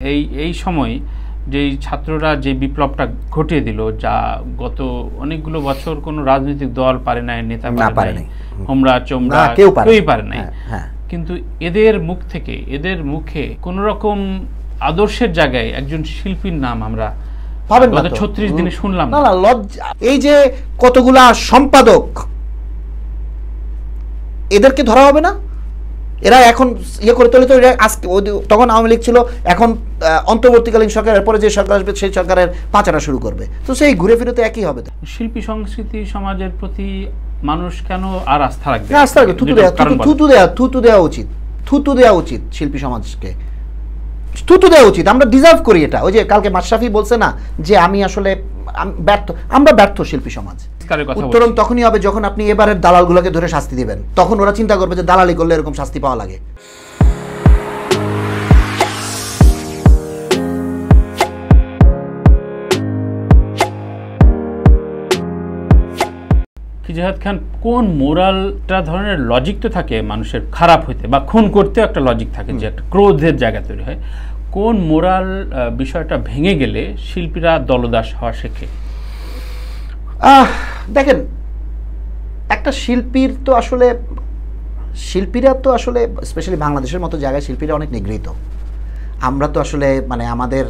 এই সময় যেই ছাত্ররা যে বিপ্লবটা ঘটিয়ে দিল, যা গত অনেকগুলো বছর কোনো রাজনৈতিক দল পারে নাই, নেতা পারে নাই, হোমরা চোমরা কেউই পারে নাই। কিন্তু এদের মুখ থেকে, এদের মুখে কোন রকম আদর্শের জায়গায় একজন শিল্পীর নাম আমরা গত 36 দিনে শুনলাম না। লজ্জা। এই যে কতগুলা সম্পাদক, এদেরকে ধরা হবে না? এরা এখন ইয়ে করে তোলে তো, আজকে তখন আওয়ামী লীগ ছিল, এখন অন্তর্বর্তীকালীন সরকারের পরে যে সরকার আসবে সেই সরকারের পাচারা শুরু করবে, তো সেই ঘুরে ফিরে তো একই হবে। শিল্পী সংস্কৃতি সমাজের প্রতি মানুষ কেন আর আস্থা রাখবে? আস্থা রাখবে, থুতু দেওয়া উচিত শিল্পী সমাজকে, থুতু দেওয়া উচিত। আমরা ডিজার্ভ করি এটা। ওই যে কালকে মাশরাফি বলছে না যে আমি আসলে আমরা ব্যর্থ শিল্পী সমাজ। উত্তরণ তখনই হবে যখন আপনি এবারের দালালগুলোকে ধরে শাস্তি দিবেন, তখন ওরা চিন্তা করবে যে দালালি করলে এরকম শাস্তি পাওয়া লাগে। জিহাদ খান, কোন মোরালটা ধরনের লজিক তো থাকে মানুষের খারাপ হইতে, বা খুন করতেও একটা লজিক থাকে, যে একটা ক্রোধের জায়গা তৈরি হয়। কোন মোরাল বিষয়টা ভেঙে গেলে শিল্পীরা দলদাস হওয়া শেখে? দেখেন, একটা শিল্পীর তো আসলে, শিল্পীরা তো আসলে স্পেশালি বাংলাদেশের মতো জায়গায় শিল্পীরা অনেক নিগৃহীত। আমরা তো আসলে মানে আমাদের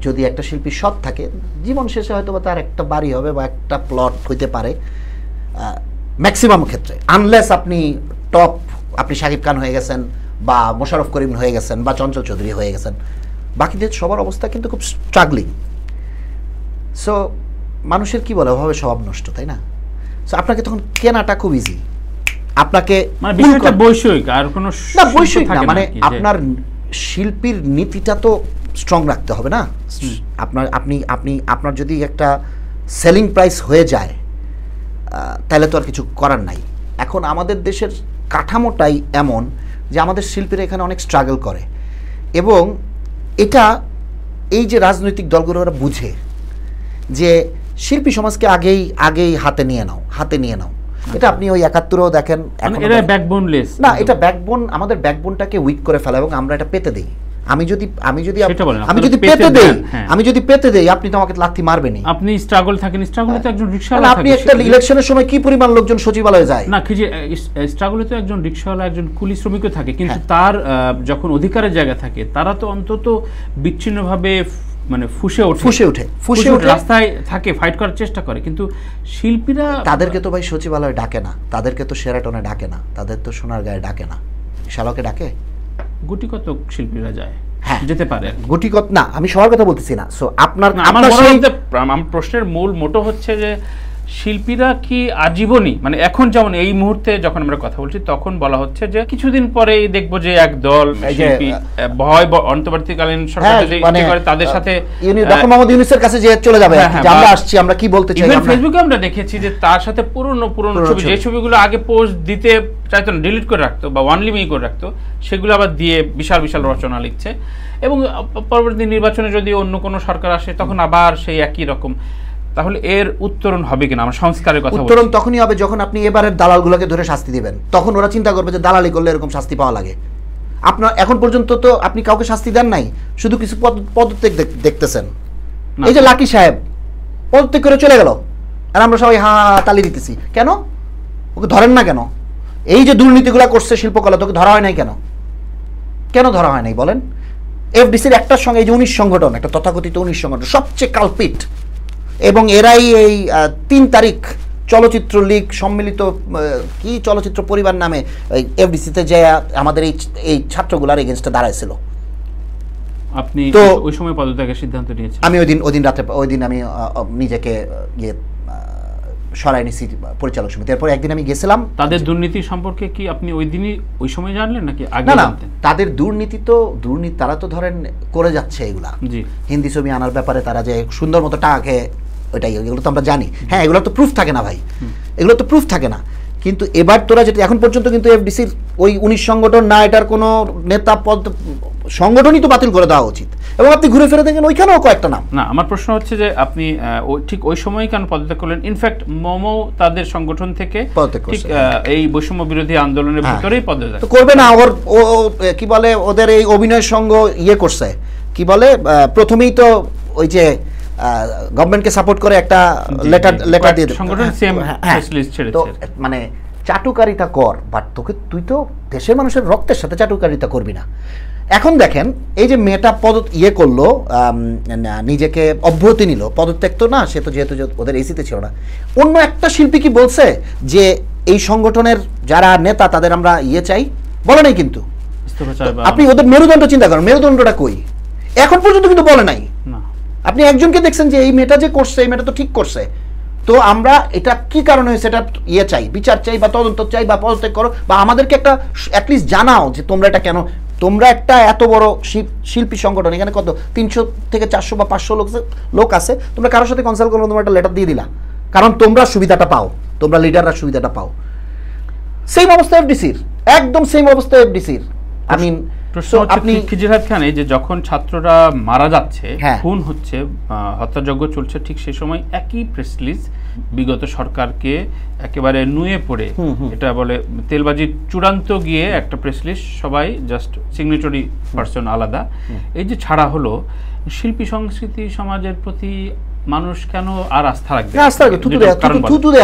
যদি একটা শিল্পী সৎ থাকে, জীবন শেষে হয়তো বা তার একটা বাড়ি হবে বা একটা প্লট হইতে পারে ম্যাক্সিমাম ক্ষেত্রে, আনলেস আপনি টপ, আপনি শাকিব খান হয়ে গেছেন বা মোশাররফ করিম হয়ে গেছেন বা চঞ্চল চৌধুরী হয়ে গেছেন। বাকিদের সবার অবস্থা কিন্তু খুব স্ট্রাগলিং। সো মানুষের কি বলে, অভাবে স্বভাব নষ্ট, তাই না? সো আপনাকে তখন কেনাটা খুব ইজি। আপনাকে বৈষয়িক আর কোনো না, বৈষয়িক না, মানে আপনার শিল্পীর নীতিটা তো স্ট্রং রাখতে হবে না? আপনার যদি একটা সেলিং প্রাইস হয়ে যায় তাহলে তো আর কিছু করার নাই। এখন আমাদের দেশের কাঠামোটাই এমন যে আমাদের শিল্পীরা এখানে অনেক স্ট্রাগল করে, এবং এটা এই যে রাজনৈতিক দলগুলো ওরা বুঝে যে শিল্পী সমাজকে আগেই হাতে নিয়ে নাও। এটা আপনি ওই ৭১-ও দেখেন, এটা ব্যাকবোনলেস না, এটা ব্যাকবোন, আমাদের ব্যাকবোনটাকে উইক করে ফেলা, এবং আমরা এটা পেতে দিই। আমি যদি পেতে দেই, আপনি তো আমাকে লাথি মারবেনই। আপনি স্ট্রাগল থাকেন, স্ট্রাগলে তো একজন রিকশাওয়ালা, আপনি একটা ইলেকশনের সময় কি পরিমাণ লোকজন সচিবালয়ে যায় না, কি যে স্ট্রাগলে তো একজন রিকশাওয়ালা, একজন কুলি শ্রমিকও থাকে, কিন্তু তার যখন অধিকারের জায়গা থাকে, তারা তো অন্তত বিচ্ছিন্নভাবে মানে ফুসে ওঠে রাস্তায় থাকে, ফাইট করার চেষ্টা করে। কিন্তু শিল্পীরা, তাদেরকে তো ভাই সচিবালয়ে ডাকে না, তাদেরকে তো শেরাটনে ডাকে না, তাদের তো সোনারগাঁয়ে ডাকে না, শালকে ডাকে। গুটি কত শিল্পীরা যায়, যেতে পারে গুটি কত না, আমি সবার কথা বলতেছি না। সো আমার প্রশ্নের মূল মোটো হচ্ছে যে শিল্পীরা কি আজীবনই, মানে এখন যেমন এই মুহূর্তে যখন আমরা কথা বলছি, তখন বলা হচ্ছে যে কিছুদিন পরেই দেখবো যে এক দল শিল্পী ভয় অন্তর্বর্তীকালীন সরকার করে তাদের সাথে ডক্টর মোহাম্মদ ইউনূসের কাছে যে চলে যাবে, আমরা আসছি, আমরা কি বলতে চাই। ফেসবুকে আমরা দেখেছি যে তার সাথে পুরনো ছবি, যে ছবিগুলো আগে পোস্ট দিতে চাইতো না, ডিলিট করে রাখতো বা ওয়ান লিমিট করে রাখতো, সেগুলো আবার দিয়ে বিশাল বিশাল রচনা লিখছে। এবং পরবর্তী নির্বাচনে যদি অন্য কোনো সরকার আসে, তখন আবার সেই একই রকম। তাহলে এর উত্তরণ হবে কিনা? আমরা সংস্কারের কথা বলছি। উত্তরণ তখনই হবে যখন আপনি এবারের দালালগুলোকে ধরে শাস্তি দিবেন, তখন ওরা চিন্তা করবে যে দালালি করলে এরকম শাস্তি পাওয়া লাগে। আপনার এখন পর্যন্ত তো আপনি কাউকে শাস্তি দেন নাই, শুধু কিছু পদত্যাগ দেখতেছেন। এই যে লাকি সাহেব পদত্যাগ করে চলে গেল, আর আমরা সবাই হা তালি দিতেছি। কেন ওকে ধরেন না? কেন এই যে দুর্নীতিগুলো করছে শিল্পকলা, তোকে ধরা হয় নাই কেন ধরা হয় নাই বলেন? এফডিসির একটার সঙ্গে এই যে 19 সংগঠন, একটা তথাকথিত 19 সংগঠন, সবচেয়ে কালপিট, এবং এরাই এই 3 তারিখ চলচ্চিত্র লীগ সম্মিলিত কি চলচ্চিত্র পরিবার নামে এফডিসিতে যে আমাদের এই ছাত্রগুলার এগেইনস্টে দাঁড়াইছিল। আপনি তো ওই সময় পদত্যাগের সিদ্ধান্ত নিয়েছেন? আমি ওই দিন আমি নিজেকে সরাই নিছি পরিচালক সমিতি। এরপর একদিন আমি গেছিলাম। তাদের দুর্নীতি সম্পর্কে কি আপনি ওই সময় জানলেন নাকি আগে জানতেন? তাদের দুর্নীতি, তারা তো ধরেন করে যাচ্ছে এগুলা, হিন্দি ছবি আনার ব্যাপারে তারা যে সুন্দর মতো টাকা খেয়ে, ওইটাই, এগুলো তো আমরা জানি। হ্যাঁ, এগুলো তো প্রুফ থাকে না ভাই, এগুলো তো প্রুফ থাকে না। কিন্তু এবার তোরা যেটা এখন পর্যন্ত কিন্তু এফডিসির ওই 19 সংগঠন না, এটার কোনো নেতা পদ সংগঠনই তো বাতিল করে দেওয়া উচিত। এবং আপনি ঘুরে ফিরে দেখেন ওইখানেও কয়েকটা নাম। না, আমার প্রশ্ন হচ্ছে যে আপনি ঠিক ওই সময় কেন পদত্যাগ করলেন? ইনফ্যাক্ট মোমো তাদের সংগঠন থেকে ঠিক এই বৈষম্য বিরোধী আন্দোলনের ভিতরেই পদত্যাগ করবে না। ও কি বলে, ওদের এই অভিনয় সঙ্গ ইয়ে করছে, কি বলে প্রথমেই তো ওই যে গভর্নমেন্টকে সাপোর্ট করে একটা লেটার দিয়ে সংগঠন সেম স্পেশালিস্ট ছেড়েছে। তো মানে চাটুকারিতা কর, বাট তুই তো দেশের মানুষের রক্তের সাথে চাটুকারিতা করবি না। এখন দেখেন এই যে মেয়েটা করলো, নিজেকে অব্যাহতি নিল, পদত্যাগ তো না, সে তো যেহেতু ওদের এসিতে ছিল না। অন্য একটা শিল্পী কি বলছে যে এই সংগঠনের যারা নেতা তাদের আমরা চাই? বলে নাই কিন্তু। আপনি ওদের মেরুদণ্ড চিন্তা করেন, মেরুদণ্ডটা কই? এখন পর্যন্ত কিন্তু বলে নাই। আপনি একজনকে দেখছেন যে এই মেয়েটা যে করছে, এই মেয়েটা তো ঠিক করছে, তো আমরা এটা কি কারণে হয়েছে এটা চাই, বিচার চাই বা তদন্ত চাই বা পদত্যাগ করো, বা আমাদেরকে একটা অ্যাটলিস্ট জানাও যে তোমরা এটা কেন। তোমরা একটা এত বড় শিল্পী সংগঠন, এখানে কত 300 থেকে 400 বা 500 লোক আছে, তোমরা কারোর সাথে কনসাল্ট করলো, তোমরা একটা লেটার দিয়ে দিলা, কারণ তোমরা সুবিধাটা পাও, তোমরা লিডাররা সুবিধাটা পাও। সেম অবস্থা এফডিসির, একদম সেম অবস্থা এফডিসির। আপনি খিজিরহাট খানে যে যখন ছাত্ররা মারা যাচ্ছে, খুন হচ্ছে, হত্যাযজ্ঞ চলছে, ঠিক সেই সময় একই প্রেস রিলিজ বিগত সরকারকে একেবারে নুয়ে পড়ে, এটা বলে তেলবাজির চূড়ান্ত গিয়ে একটা প্রেস রিলিজ, সবাই জাস্ট সিগনেটরি পার্সন আলাদা, এই যে ছাড়া হলো, শিল্পী সংস্কৃতি সমাজের প্রতি মানুষ কেন আর আস্থা রাখবে?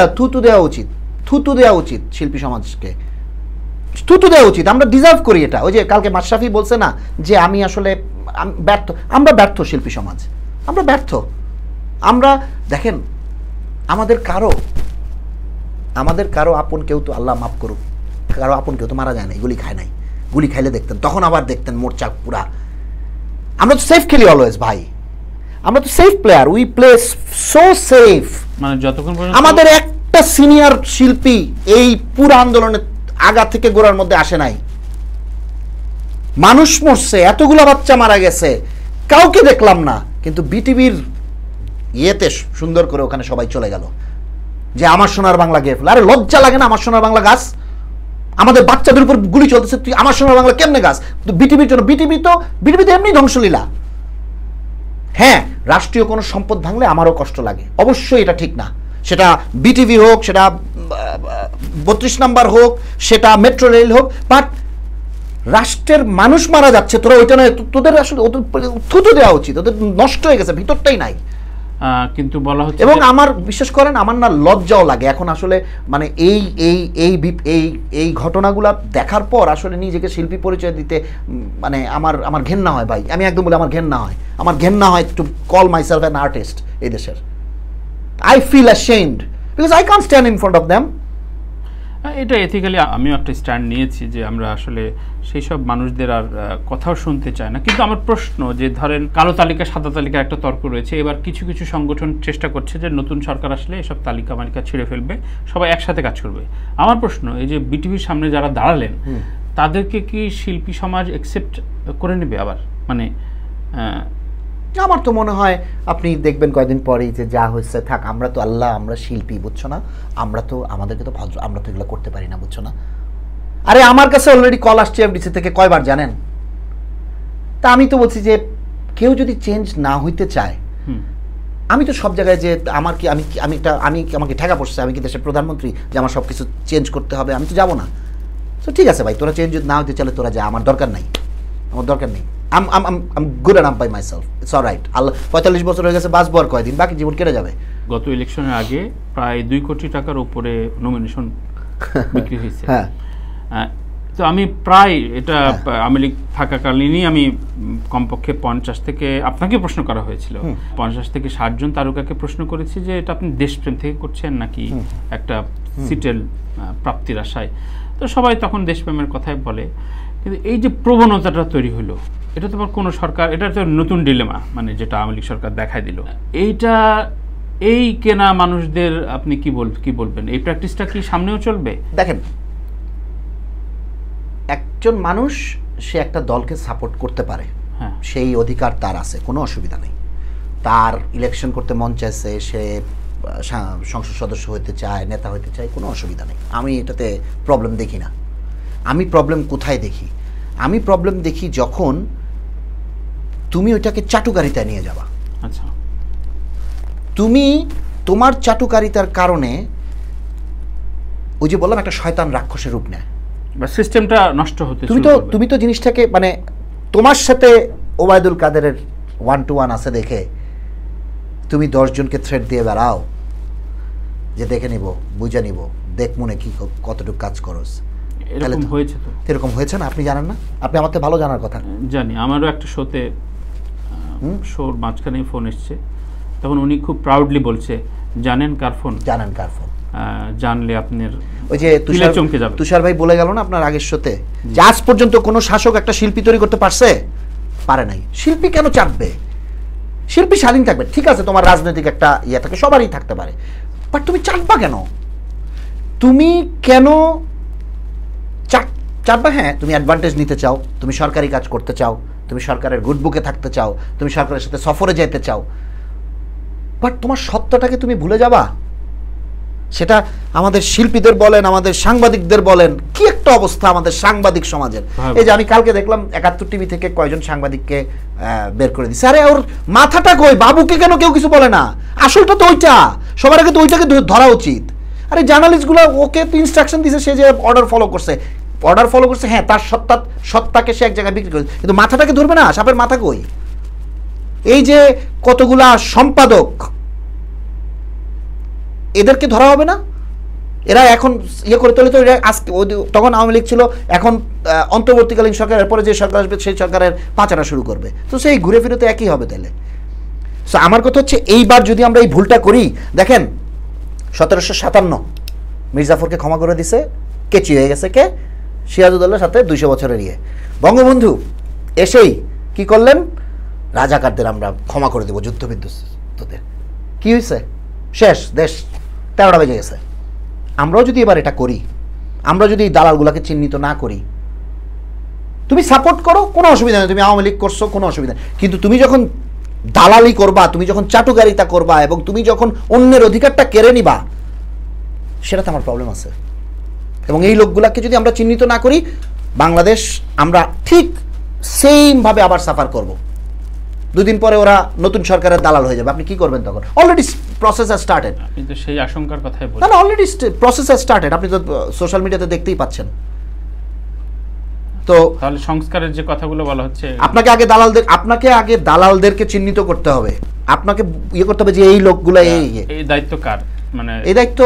থুতু দেওয়া উচিত শিল্পী সমাজকে, থুতু দেওয়া উচিত। আমরা ডিজার্ভ করি এটা। ওই যে কালকে মাশরাফি বলছে না যে আমি আসলে ব্যর্থ, আমরা ব্যর্থ শিল্পী সমাজ, আমরা ব্যর্থ। আমরা দেখেন আমাদের কারো আপন কেউ তো, আল্লাহ মাফ করুক, কারো আপন কেউ তো মারা যায় নাই, গুলি খায় নাই। গুলি খাইলে দেখতেন, তখন আবার দেখতেন মোর্চা পুরা। আমরা তো সেফ খেলি অলওয়েজ ভাই, আমরা তো safe player, we play so safe. মানে যতক্ষণ আমাদের একটা সিনিয়র শিল্পী এই পুরো আন্দোলনে আগা থেকে গোড়ার মধ্যে আসে নাই। মানুষ মরছে, এতগুলো বাচ্চা মারা গেছে, কাউকে দেখলাম না। কিন্তু বিটিভির সুন্দর করে ওখানে সবাই চলে গেল যে আমার সোনার বাংলা গেয়ে ফেলে। আরে লজ্জা লাগে না? আমার সোনার বাংলা গাছ, আমাদের বাচ্চাদের উপর গুলি চলতেছে, তুই আমার সোনার বাংলা কেমনে গাছ? বিটিভির জন্য, বিটিভিতে এমনি ধ্বংসলীলা। হ্যাঁ, রাষ্ট্রীয় কোনো সম্পদ ভাঙলে আমারও কষ্ট লাগে, অবশ্যই এটা ঠিক না। সেটা বিটিভি হোক, সেটা 32 নাম্বার হোক, সেটা মেট্রো রেল হোক, বাট রাষ্ট্রের মানুষ মারা যাচ্ছে, তোরা ওইটা নয়, তোদের আসলে থুতু দেওয়া উচিত। ওদের নষ্ট হয়ে গেছে, ভিতরটাই নাই। কিন্তু বলা হচ্ছে, এবং আমার বিশ্বাস করেন আমার না লজ্জাও লাগে এখন আসলে, মানে এই ঘটনাগুলো দেখার পর আসলে নিজেকে শিল্পী পরিচয় দিতে মানে আমার ঘেন্না হয় ভাই। আমি একদম বলি আমার ঘেন্না হয় to call myself an artist এই দেশের। I feel ashamed because I can't stand in front of them. এটা এথিক্যালি আমিও একটা স্ট্যান্ড নিয়েছি যে আমরা আসলে সেই সব মানুষদের আর কথাও শুনতে চাই না। কিন্তু আমার প্রশ্ন যে ধরেন কালো তালিকা সাদা তালিকা একটা তর্ক রয়েছে, এবার কিছু সংগঠন চেষ্টা করছে যে নতুন সরকার আসলে এসব তালিকা মালিকা ছিঁড়ে ফেলবে, সবাই একসাথে কাজ করবে। আমার প্রশ্ন, এই যে বিটিভির সামনে যারা দাঁড়ালেন তাদেরকে কি শিল্পী সমাজ অ্যাকসেপ্ট করে নেবে আবার? মানে আমার তো মনে হয় আপনি দেখবেন কয়েকদিন পরেই যে যা হয়েছে থাক, আমরা তো আল্লাহ, আমরা শিল্পী, বুঝছো না? আমাদেরকে তো ভদ্র, আমরা তো এগুলো করতে পারি না, বুঝছো না? আরে আমার কাছে অলরেডি কল আসছে এফডিসি থেকে, কয়বার জানেন? তা আমি তো বলছি যে কেউ যদি চেঞ্জ না হইতে চায়, আমি তো সব জায়গায় যে আমাকে ঠেকা পড়ছে, আমি কি দেশের প্রধানমন্ত্রী যে আমার সব কিছু চেঞ্জ করতে হবে? আমি তো যাবো না। তো ঠিক আছে ভাই, তোরা চেঞ্জ যদি না হইতে চাইলে তোরা যা, আমার দরকার নাই। I'm good enough by myself. It's all right. 45 বছর হয়ে গেছে, বাঁচবো আর কয়দিন, বাকি জীবন কেটে যাবে। গত ইলেকশনের আগে প্রায় 2 কোটি টাকার উপরে নমিনেশন বিক্রি হয়েছে। হ্যাঁ, তো আমি প্রায় এটা আওয়ামী লীগ থাকাকালীনই আমি কমপক্ষে 50 থেকে, আপনাকে প্রশ্ন করা হয়েছিল, 50 থেকে 60 জন তারকাকে প্রশ্ন করেছি যে এটা আপনি দেশপ্রেম থেকে করছেন নাকি একটা সিটেল প্রাপ্তির আশায়। তো সবাই তখন দেশপ্রেমের কথাই বলে। কিন্তু এই যে প্রবণতাটা তৈরি হলো, এটা তো কোনো সরকার, এটা তো নতুন ডিলেমা, মানে যেটা আওয়ামী লীগ সরকার দেখাই দিল। এই কেনা মানুষদের আপনি কি বলবেন? এই প্র্যাকটিসটা কি সামনেও চলবে? দেখেন, একজন মানুষ সে একটা দলকে সাপোর্ট করতে পারে, সেই অধিকার তার আছে, কোনো অসুবিধা নেই। তার ইলেকশন করতে মন চাইছে, সে সংসদ সদস্য হতে চায়, নেতা হতে চায়, কোনো অসুবিধা নেই। আমি এটাতে প্রবলেম দেখি না। আমি প্রবলেম কোথায় দেখি? আমি প্রবলেম দেখি যখন তুমি ওইটাকে চাটুকারিতায় নিয়ে যাবা। আচ্ছা, তুমি তোমার চাটুকারিতার কারণে ওই যে বললাম একটা শয়তান রাক্ষসের রূপ নেয়, বা সিস্টেমটা নষ্ট হতে, তুমি তো জিনিসটাকে মানে তোমার সাথে ওবায়দুল কাদেরের 1-to-1 আছে দেখে তুমি 10 জনকে থ্রেট দিয়ে বেড়াও যে দেখে নিব, বুঝে নিব, দেখ মনে কি কতটুকু কাজ করস। এরকম হয়েছে তো, এরকম হয়েছে না? আপনি জানেন না? আপনি আমার থেকে ভালো জানার কথা। জানি, আমারও একটা শোতে, শোর মাঝখানেই ফোন এসছে, তখন উনি খুব প্রাউডলি বলছে, জানেন কার ফোন? জানেন কার ফোন? জানলে আপনার ওই যে তুষার ভাই বলে গেল না আপনার আগের শোতে, যে আজ পর্যন্ত কোনো শাসক একটা শিল্পী তৈরি করতে পারছে? পারে নাই। শিল্পী কেন চাপবে? শিল্পী স্বাধীন থাকবে, ঠিক আছে, তোমার রাজনৈতিক একটা ইয়ে থাকে, সবারই থাকতে পারে, বাট তুমি চাপবা কেন? তুমি কেন চাপবা? হ্যাঁ, তুমি অ্যাডভান্টেজ নিতে চাও, তুমি সরকারি কাজ করতে চাও, তুমি সরকারের গুড বুকে থাকতে চাও, তুমি সরকারের সাথে সফরে যেতে চাও, বাট তোমার সত্যটাকে তুমি ভুলে যাবা? সেটা আমাদের শিল্পীদের বলেন, আমাদের সাংবাদিকদের বলেন, কি একটা অবস্থা আমাদের সাংবাদিক সমাজের। এই যে আমি কালকে দেখলাম 71 টিভি থেকে কয়জন সাংবাদিককে বের করে দিচ্ছে। আরে ওর মাথাটা কই? বাবুকে কেন কেউ কিছু বলে না? আসলটা তো ওইটা, সবার আগে তো ওইটাকে ধরা উচিত। আরে জার্নালিস্টগুলো, ওকে তো ইনস্ট্রাকশন দিছে, সে যে অর্ডার ফলো করছে, হ্যাঁ, তার সত্তাকে সে এক জায়গায় বিক্রি করে, কিন্তু মাথাটাকে ধরবে না? সাপের মাথা কই? এই যে কতগুলা সম্পাদক, এদেরকে ধরা হবে না? এরা এখন ইয়ে করে তোলে তো, আজকে তখন আওয়ামী লীগ ছিল, এখন অন্তর্বর্তীকালীন সরকারের পরে যে সরকার আসবে সেই সরকারের পাচারা শুরু করবে, তো সেই ঘুরে ফিরে তো একই হবে তাহলে। সো আমার কথা হচ্ছে, এইবার যদি আমরা এই ভুলটা করি, দেখেন 1757 মির্জাফরকে ক্ষমা করে দিছে, কেচি হয়ে গেছে কে? সিরাজউদ্দৌলার সাথে 200 বছরের ইয়ে। বঙ্গবন্ধু এসেই কি করলেন? রাজাকারদের আমরা ক্ষমা করে দেবো, যুদ্ধবিধ্বস্তদের। কি হয়েছে? শেষ, দেশ 13টা বেজে গেছে। আমরাও যদি এবার এটা করি, আমরা যদি এই দালালগুলোকে চিহ্নিত না করি, তুমি সাপোর্ট করো, কোনো অসুবিধা নেই, তুমি আওয়ামী লীগ করছো, কোনো অসুবিধা নেই, কিন্তু তুমি যখন দালালি করবা, তুমি যখন চাটুকারিতা করবা, এবং তুমি যখন অন্যের অধিকারটা কেড়ে নিবা, সেটাতে আমার প্রবলেম আছে। এবং এই লোকগুলাকে যদি আমরা চিহ্নিত না করি, বাংলাদেশ আমরা ঠিক সেমভাবে আবার সাফার করব। 2 দিন পরে ওরা নতুন সরকারের দালাল হয়ে যাবে। আপনি কি করবেন তখন? Already process has started. আপনি তো সেই আশঙ্কার কথাই বলছেন। না, অলরেডি প্রসেস হ্যাজ স্টার্টেড, আপনি তো সোশ্যাল মিডিয়াতে দেখতেই পাচ্ছেন। তো তাহলে সংস্কারের যে কথাগুলো বলা হচ্ছে, আপনাকে আগে দালালদেরকে চিহ্নিত করতে হবে, আপনাকে ইয়ে করতে হবে যে এই লোকগুলো এই দায়িত্ব কার, মানে এই দায়িত্ব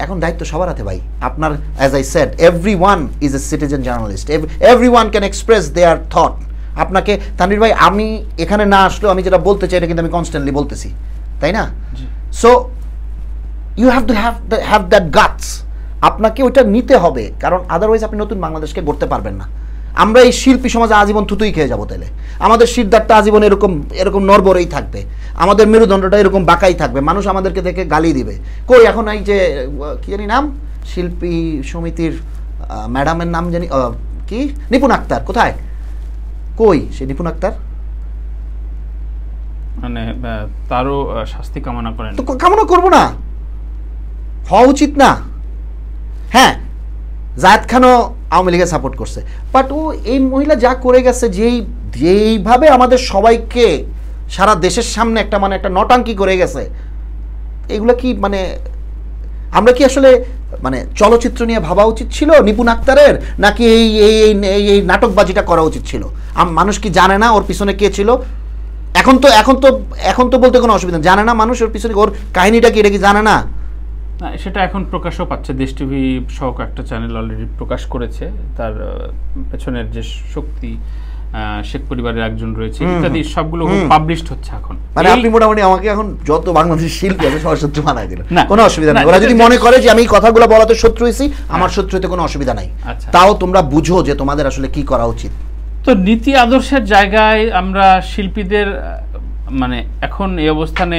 এখন দায়িত্ব সবার হাতে ভাই। আপনার, as I said, everyone is a citizen journalist, everyone can express their thought. আপনাকে তানভীর ভাই, আমি এখানে না আসলেও আমি যেটা বলতে চাই এটা কিন্তু আমি কনস্ট্যান্টলি বলতেছি, তাই না? So you have to have that guts. আপনাকে ওইটা নিতে হবে, কারণ আদারওয়াইজ আপনি নতুন বাংলাদেশকে গড়তে পারবেন না। আমরা এই শিল্পী সমাজে আজীবন থুতুই খেয়ে যাবো তাহলে। আমাদের শিরদারটা আজীবন এরকম নড়বড়েই থাকবে, আমাদের মেরুদণ্ডটা এরকম বাঁকাই থাকবে, মানুষ আমাদেরকে দেখে গালি দিবে। কই এখন এই যে কি জানি নাম, শিল্পী সমিতির ম্যাডামের নাম জানি কি, নিপুণ আক্তার, কোথায়? কই সে নিপুণ আক্তার? মানে তারও শাস্তি কামনা করেন? তো কামনা করবো না, হওয়া উচিত না। হ্যাঁ, জায়েদ খানও আওয়ামী লীগের সাপোর্ট করছে, বাট ও এই মহিলা যা করে গেছে, যেইভাবে আমাদের সবাইকে সারা দেশের সামনে একটা নটাঙ্কি করে গেছে, এগুলো কি মানে আমরা কি আসলে মানে চলচ্চিত্র নিয়ে ভাবা উচিত ছিল নিপুণ আক্তারের, নাকি এই নাটকবাজিটা করা উচিত ছিল? মানুষ কি জানে না ওর পিছনে কে ছিল? এখন তো বলতে কোনো অসুবিধা নেই, জানে না মানুষ ওর পিছনে, ওর কাহিনীটা কি, এটা কি জানে না? সেটা এখন প্রকাশও পাচ্ছে, দেশ টিভি সহ একটা চ্যানেল অলরেডি প্রকাশ করেছে তার পেছনের যে শক্তি, শেখ পরিবারের একজন রয়েছে ইত্যাদি, সবগুলো পাবলিশড হচ্ছে এখন। মানে আপনি মোটামুটি আমাকে এখন যত বাংলাদেশের শিল্পী আছে সবার শত্রু বানাই দিল, কোনো অসুবিধা নেই। ওরা যদি মনে করে যে আমি এই কথাগুলো বলাতে শত্রু হয়েছি, আমার শত্রু হতে কোনো অসুবিধা নাই। তাও তোমরা বুঝো যে তোমাদের আসলে কি করা উচিত। তো নীতি আদর্শের জায়গায় আমরা শিল্পীদের মানে এখন এই অবস্থানে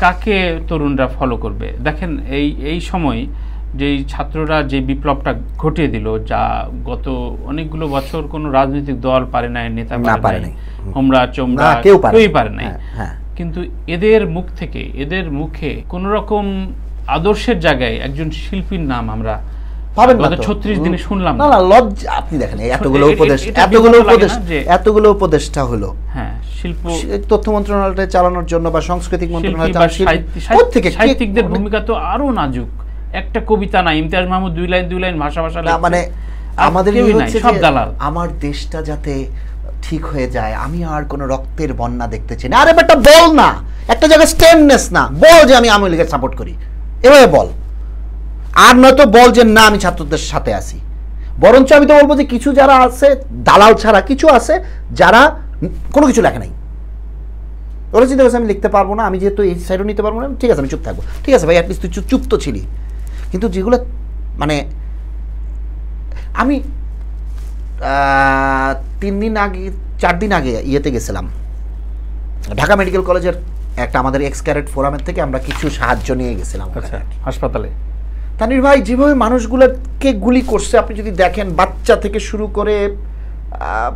কাকে তরুণরা ফলো করবে? দেখেন এই সময় যেই ছাত্ররা যে বিপ্লবটা ঘটিয়ে দিল, যা গত অনেকগুলো বছর কোনো রাজনৈতিক দল পারে নাই, নেতা পারে নাই, হোমরা চোমরা কেউই পারে নাই, কিন্তু এদের মুখে কোন রকম আদর্শের জায়গায় একজন শিল্পীর নাম আমরা পাবেন না। 36 দিনে শুনলাম না, লজ্জা। আপনি দেখেন এতগুলো উপদেষ্টা হলো, হ্যাঁ, শিল্প তথ্য মন্ত্রণালয়টা চালানোর জন্য বা সাংস্কৃতিক মন্ত্রণালয়, সাহিত্যিকদের ভূমিকা তো আরো নাজুক। একটা কবিতা না, ইমতিয়াজ মাহমুদ 2 লাইন ভাষা মানে আমাদের হচ্ছে সব দালাল। আমার দেশটা যাতে ঠিক হয়ে যায়, আমি আর কোনো রক্তের বন্যা দেখতে চাই না। আরে বেটা বল না, একটা জায়গায় স্ট্যান্ডনেস না, বল যে আমি আওয়ামী লীগের সাপোর্ট করি, এভাবে বল। আর নয়তো বল যে না আমি ছাত্রদের সাথে আছি। বরঞ্চ আমি তো বলবো যে কিছু যারা আছে দালাল ছাড়া কিছু আছে যারা কোনো কিছু লেখে নাই, ওরা চিন্তা করছে আমি লিখতে পারবো না, আমি যেহেতু এই সাইডও নিতে পারবো না, ঠিক আছে আমি চুপ থাকবো। ঠিক আছে ভাই, অ্যাটলিস্ট তুই চুপ তো ছিলি। কিন্তু যেগুলো মানে আমি 3 দিন আগে 4 দিন আগে ইয়েতে গেছিলাম, ঢাকা মেডিকেল কলেজের একটা আমাদের এক্স ক্যারেট ফোরামের থেকে আমরা কিছু সাহায্য নিয়ে গেছিলাম হাসপাতালে। তানির ভাই যেভাবে মানুষগুলোকে গুলি করছে আপনি যদি দেখেন, বাচ্চা থেকে শুরু করে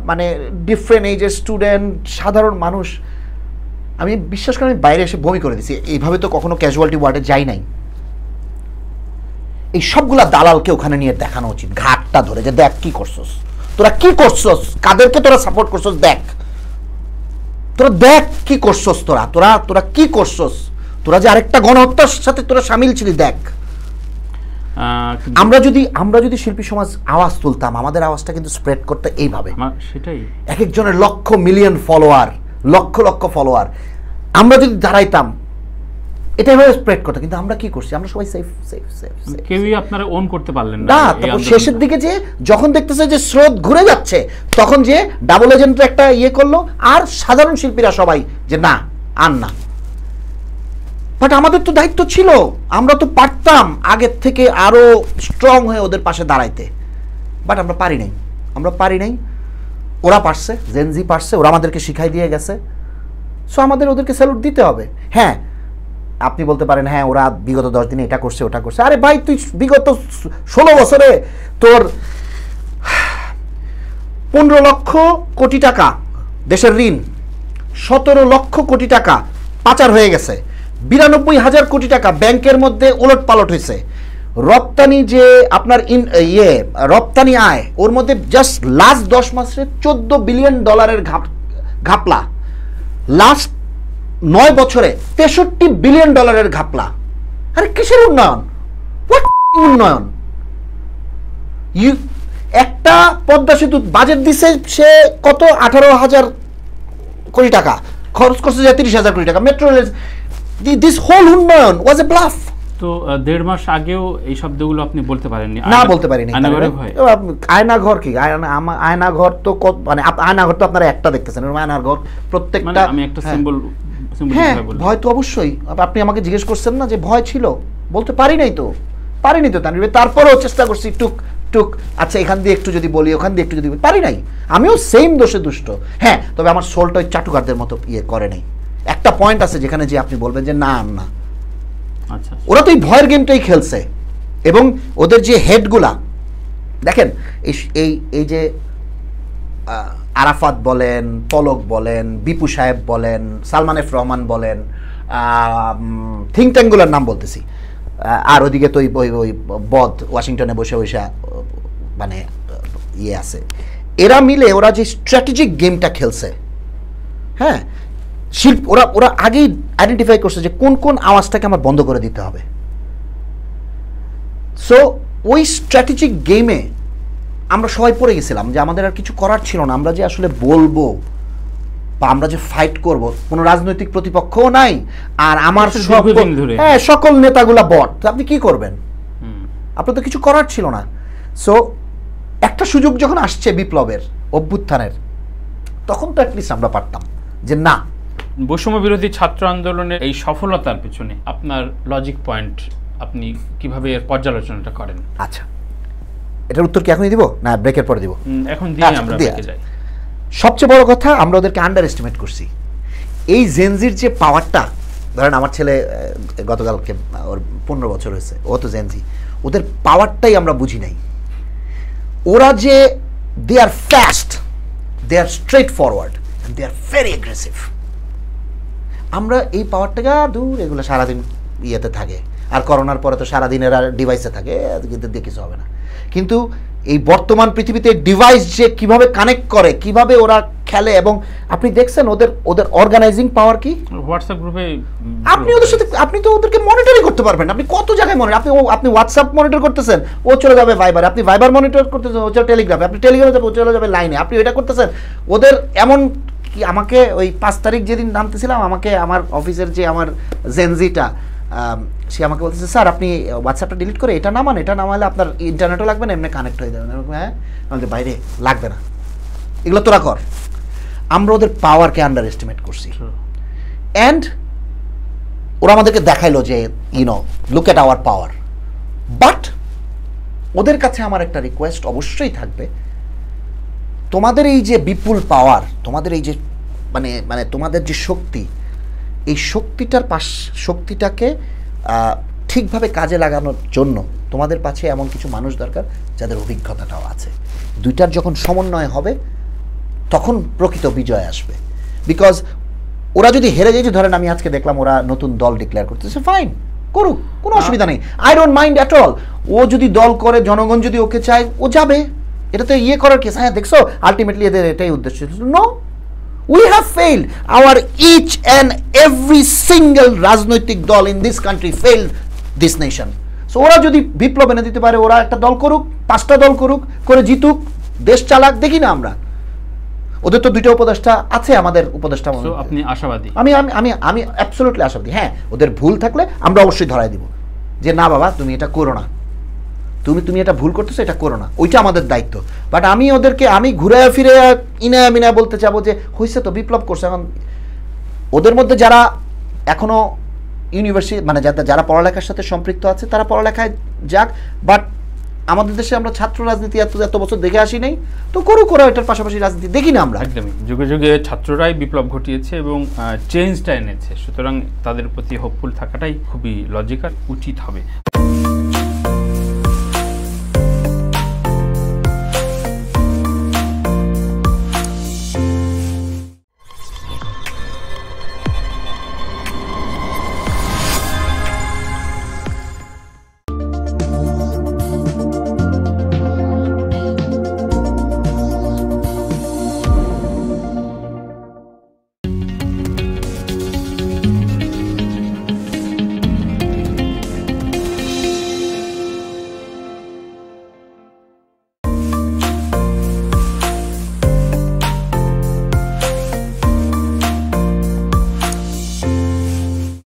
মানে ডিফারেন্ট এজের স্টুডেন্ট, সাধারণ মানুষ, আমি বিশ্বাস করি আমি বাইরে এসে বমি করে দিছি। এইভাবে তো কখনো ক্যাজুয়ালিটি ওয়ার্ডে যাই নাই। এই সবগুলা দালালকে ওখানে নিয়ে দেখানো উচিত, ঘাটটা ধরে, যে দেখ কি করছস তোরা, কি করছস, কাদেরকে তোরা সাপোর্ট করছস, দেখ তোরা, দেখ কি করছস তোরা, তোরা তোরা কি করছস, তোরা যে আরেকটা গণহত্যার সাথে তোরা সামিল ছিলি, দেখ। আমরা যদি শিল্পী সমাজ আওয়াজ তুলতাম, আমাদের আওয়াজটা কিন্তু স্প্রেড করতে এইভাবে, সেটাই এক একজনের লক্ষ million follower, lakh lakh follower, আমরা যদি দাঁড়াইতাম এটা এভাবে স্প্রেড করতে। কিন্তু আমরা কি করছি, আমরা সবাই সেফ সেফ সেফ, কেউই আপনারা ওন করতে পারলেন না। তারপর শেষের দিকে যে যখন দেখতেছে যে স্রোত ঘুরে যাচ্ছে, তখন যে ডাবল এজেন্টের একটা ইয়ে করলো, আর সাধারণ শিল্পীরা সবাই যে না আর না। বাট আমাদের তো দায়িত্ব ছিল, আমরা তো পারতাম আগের থেকে আরো স্ট্রং হয়ে ওদের পাশে দাঁড়াইতে, বাট আমরা পারি নাই। ওরা পারছে, জেনজি পারছে, ওরা আমাদেরকে শিখাই দিয়ে গেছে। সো আমাদের ওদেরকে স্যালুট দিতে হবে। হ্যাঁ আপনি বলতে পারেন হ্যাঁ ওরা বিগত 10 দিনে এটা করছে ওটা করছে। আরে ভাই তুই বিগত 16 বছরে তোর 15 লক্ষ কোটি টাকা দেশের ঋণ, 17 লক্ষ কোটি টাকা পাচার হয়ে গেছে, 92,000 কোটি টাকা ব্যাংকের মধ্যে ওলট পালট হয়েছে। রপ্তানি যে আপনার রপ্তানি আয়, ওর মধ্যে জাস্ট লাস্ট 10 মাসে $14 বিলিয়ন ঘাপলা, লাস্ট 9 বছরে $63 বিলিয়ন ঘাপলা। আরে কিসের উন্নয়ন, উন্নয়ন? একটা পদ্মা সেতু বাজেট দিছে সে কত 18,000 কোটি টাকা, খরচ করছে 30,000 কোটি টাকা। মেট্রো রেল, দিস হোল উন্নয়ন ওয়াজ এ ব্লাফ। তো 1.5 মাস আগেও এই শব্দগুলো আপনি বলতে পারেননি? না বলতে পারিনি। আয়নাঘর কি, আয়নাঘর তো মানে আয়নাঘর তো আপনারা একটা দেখতেছেন, আয়নাঘর প্রত্যেকটা, আমি একটা সিম্বল, হ্যাঁ ভয় তো অবশ্যই। আপনি আমাকে জিজ্ঞেস করছেন না যে ভয় ছিল, বলতে পারিনি তো তানভীর। তারপরেও চেষ্টা করছি টুক টুক, আচ্ছা এখান দিয়ে একটু যদি বলি, ওখান দিয়ে একটু যদি বলি, পারি নাই। আমিও সেম দোষে দুষ্ট। হ্যাঁ তবে আমার সোলটা ওই চাটুকারদের মতো ইয়ে করে নাই। একটা পয়েন্ট আছে যেখানে যে আপনি বলবেন যে না না, আচ্ছা ওরা তো এই ভয়ের গেমটাই খেলছে। এবং ওদের যে হেডগুলা দেখেন, এই যে আরাফাত বলেন, পলক বলেন, বিপু সাহেব বলেন, সালমান এফ রহমান বলেন, থিঙ্ক ট্যাঙ্কগুলোর নাম বলতেছি, আর ওইদিকে তো ওই বদ ওয়াশিংটনে বসে মানে ইয়ে আছে, এরা মিলে ওরা যে স্ট্র্যাটেজিক গেমটা খেলছে, হ্যাঁ ওরা আগেই আইডেন্টিফাই করছে যে কোন কোন আওয়াজটাকে আমার বন্ধ করে দিতে হবে। সো ওই স্ট্র্যাটেজিক গেমে আমরা সবাই পড়ে গেছিলাম যে আমাদের আর কিছু করার ছিল না। আমরা যে আসলে বলবো বা আমরা যে ফাইট করব, কোনো রাজনৈতিক প্রতিপক্ষও নাই, আর আমার সকল নেতাগুলা বট, আপনি কি করবেন? আপনার তো কিছু করার ছিল না। সো একটা সুযোগ যখন আসছে বিপ্লবের, অভ্যুত্থানের, তখন তো অ্যাটলিস্ট আমরা পারতাম যে না। বৈষম্য বিরোধী ছাত্র আন্দোলনের এই সফলতার পেছনে আপনার লজিক পয়েন্ট, আপনি কিভাবে এর পর্যালোচনাটা করেন? আচ্ছা, এটার উত্তর কি এখনই দিব না ব্রেকের পরে দিব? এখন দিয়ে আমরা ব্রেকে যাই। সবচেয়ে বড় কথা, আমরা ওদেরকে আন্ডার এস্টিমেট করছি। এই জেনজির যে পাওয়ারটা, ধরেন আমার ছেলে গতকালকে ওর 15 বছর হয়েছে, ও তো জেনজি, ওদের পাওয়ারটাই আমরা বুঝি নাই। ওরা যে they are fast, they are straightforward, they are very aggressive. আমরা এই পাওয়ারটাকে দূর, এগুলো সারাদিন ইয়েতে থাকে, আর করোনার পরে তো সারাদিন এরা ডিভাইসে থাকে, কিন্তু দিয়ে কিছু হবে না। কিন্তু এই বর্তমান পৃথিবীতে ডিভাইস যে কিভাবে কানেক্ট করে, কিভাবে ওরা খেলে, এবং আপনি দেখছেন ওদের অর্গানাইজিং পাওয়ার কি। হোয়াটসঅ্যাপ গ্রুপে আপনি ওদের সাথে, আপনি তো ওদেরকে মনিটরই করতে পারবেন। আপনি কত জায়গায় মনিটর, আপনি হোয়াটসঅ্যাপ মনিটর করতেছেন, ও চলে যাবে ভাইবার, আপনি ভাইবার মনিটর করতেছেন, ও চলে টেলিগ্রামে, আপনি টেলিগ্রামে যাবে, ও চলে যাবে লাইনে, আপনি এটা করতেছেন। ওদের এমন কি, আমাকে ওই 5 তারিখ যেদিন নামতেছিলাম, আমাকে আমার অফিসের যে আমার জেনজিটা, সে আমাকে বলতেছে, স্যার আপনি হোয়াটসঅ্যাপটা ডিলিট করে এটা নামান, এটা নামালে আপনার ইন্টারনেটও লাগবে না, এমনি কানেক্ট হয়ে যাবে। হ্যাঁ, আমাদের বাইরে লাগবে না, এগুলো তোরা কর। আমরা ওদের পাওয়ারকে আন্ডার এস্টিমেট করছি, অ্যান্ড ওরা আমাদেরকে দেখাইলো যে look at our power. But ওদের কাছে আমার একটা রিকোয়েস্ট অবশ্যই থাকবে, তোমাদের এই যে বিপুল পাওয়ার, তোমাদের এই যে মানে তোমাদের যে শক্তি, এই শক্তিটাকে ঠিকভাবে কাজে লাগানোর জন্য তোমাদের পাশে এমন কিছু মানুষ দরকার যাদের অভিজ্ঞতাটাও আছে। দুইটার যখন সমন্বয় হবে তখন প্রকৃত বিজয় আসবে। বিকজ ওরা যদি হেরে যায়, যে ধরেন আমি আজকে দেখলাম ওরা নতুন দল ডিক্লেয়ার করতেছে, ফাইন, করুক, কোনো অসুবিধা নেই, I don't mind at all. ও যদি দল করে, জনগণ যদি ওকে চায়, ও যাবে, এটা তো করার কেস। হ্যাঁ, দেখছো আলটিমেটলি এদের এটাই উদ্দেশ্য। No, we have failed. Our each and every single রাজনৈতিক দল in this country failed this nation. So ওরা যদি বিপ্লব এনে দিতে পারে, ওরা একটা দল করুক, 5টা দল করুক, করে জিতুক, দেশ চালাক, দেখি না আমরা। ওদের তো 2টা উপদেষ্টা আছে, আমাদের উপদেষ্টা। আপনি আশাবাদী? আমি অ্যাবসলিউটলি আশাবাদী। হ্যাঁ, ওদের ভুল থাকলে আমরা অবশ্যই ধরাই দিব, যে না বাবা তুমি এটা করো না, তুমি এটা ভুল করতেছো, এটা করো না, ওইটা আমাদের দায়িত্ব। বাট আমি ওদেরকে ঘুরে ফিরে ইনা বলতে চাবো যে হয়েছে তো, বিপ্লব করছে। এখন ওদের মধ্যে যারা এখনো ইউনিভার্সিটি যারা পড়ালেখার সাথে সম্পৃক্ত আছে, তারা পড়ালেখায় যাক। বাট আমাদের দেশে আমরা ছাত্র রাজনীতি এত বছর দেখে আসি নাই, তো ওরা এটার পাশাপাশি রাজনীতি দেখি না আমরা। একদমই, যুগে যুগে ছাত্ররাই বিপ্লব ঘটিয়েছে এবং চেঞ্জটা এনেছে, সুতরাং তাদের প্রতি হোপফুল থাকাটাই খুবই লজিক্যাল, উচিত হবে।